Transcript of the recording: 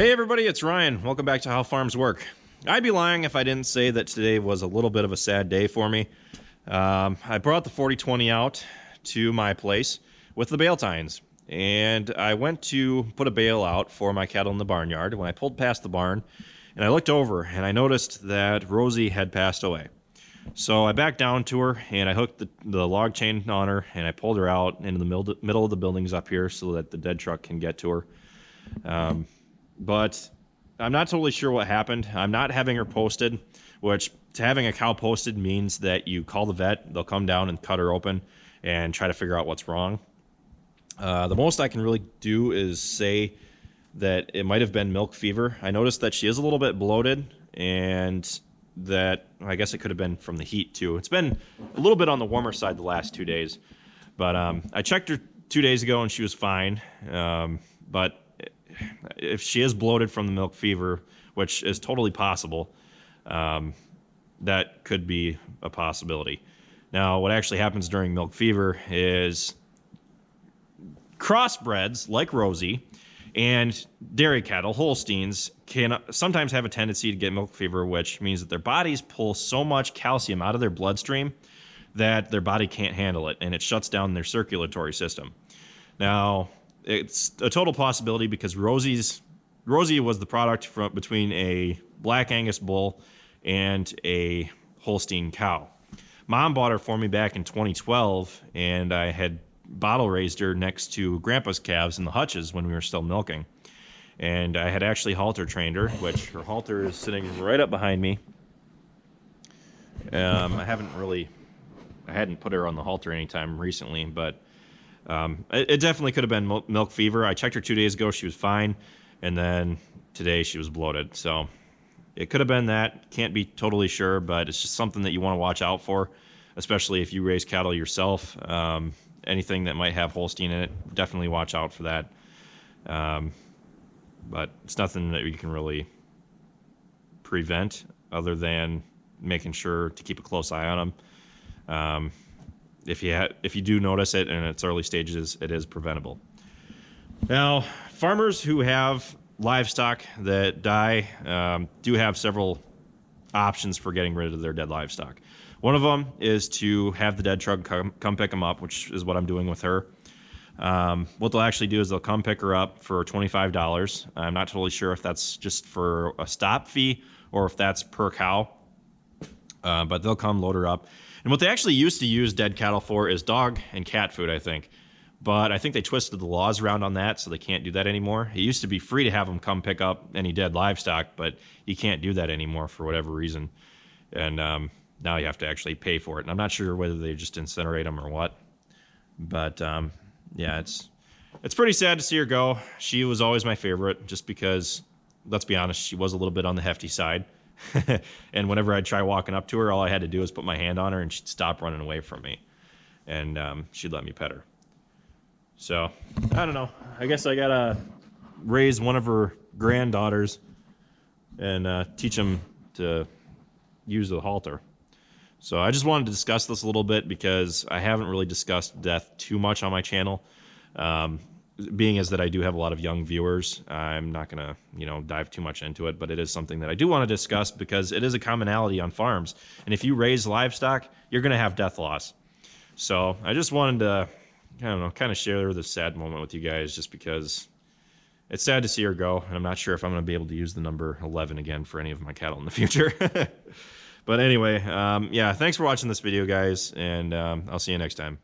Hey everybody, it's Ryan. Welcome back to How Farms Work. I'd be lying if I didn't say that today was a little bit of a sad day for me. I brought the 4020 out to my place with the bale tines, and I went to put a bale out for my cattle in the barnyard. When I pulled past the barn, and I looked over, and I noticed that Rosie had passed away. So I backed down to her, and I hooked the log chain on her, and I pulled her out into the middle of the buildings up here so that the dead truck can get to her. But I'm not totally sure what happened. I'm not having her posted, which having a cow posted means that you call the vet, they'll come down and cut her open and try to figure out what's wrong. The most I can really do is say that it might have been milk fever. I noticed that she is a little bit bloated, and that I guess it could have been from the heat too. It's been a little bit on the warmer side the last 2 days, but I checked her 2 days ago and she was fine. But if she is bloated from the milk fever, which is totally possible, that could be a possibility. Now, what actually happens during milk fever is crossbreds like Rosie and dairy cattle, Holsteins, can sometimes have a tendency to get milk fever, which means that their bodies pull so much calcium out of their bloodstream that their body can't handle it, and it shuts down their circulatory system. Now, it's a total possibility because Rosie was the product between a Black Angus bull and a Holstein cow. Mom bought her for me back in 2012, and I had bottle raised her next to Grandpa's calves in the hutches when we were still milking. And I had actually halter trained her, which her halter is sitting right up behind me. I hadn't put her on the halter anytime recently, but it definitely could have been milk fever. I checked her 2 days ago, she was fine, and then today she was bloated. So it could have been that. Can't be totally sure, but it's just something that you want to watch out for, especially if you raise cattle yourself. Anything that might have Holstein in it, definitely watch out for that. But it's nothing that you can really prevent other than making sure to keep a close eye on them. If you do notice it in its early stages, it is preventable. Now, farmers who have livestock that die do have several options for getting rid of their dead livestock. One of them is to have the dead truck come pick them up, which is what I'm doing with her. What they'll actually do is they'll come pick her up for $25. I'm not totally sure if that's just for a stop fee or if that's per cow, but they'll come load her up. And what they actually used to use dead cattle for is dog and cat food, I think. But I think they twisted the laws around on that, so they can't do that anymore. It used to be free to have them come pick up any dead livestock, but you can't do that anymore for whatever reason. And now you have to actually pay for it. And I'm not sure whether they just incinerate them or what. But yeah, it's pretty sad to see her go. She was always my favorite, just because, let's be honest, she was a little bit on the hefty side. And whenever I'd try walking up to her, all I had to do was put my hand on her and she'd stop running away from me. And she'd let me pet her. So, I don't know. I guess I gotta raise one of her granddaughters and teach them to use the halter. So I just wanted to discuss this a little bit because I haven't really discussed death too much on my channel. Being as that I do have a lot of young viewers, I'm not going to, dive too much into it, but it is something that I do want to discuss because it is a commonality on farms. And if you raise livestock, you're going to have death loss. So I just wanted to, kind of share this sad moment with you guys, just because it's sad to see her go. And I'm not sure if I'm going to be able to use the number 11 again for any of my cattle in the future. But anyway, yeah, thanks for watching this video, guys, and I'll see you next time.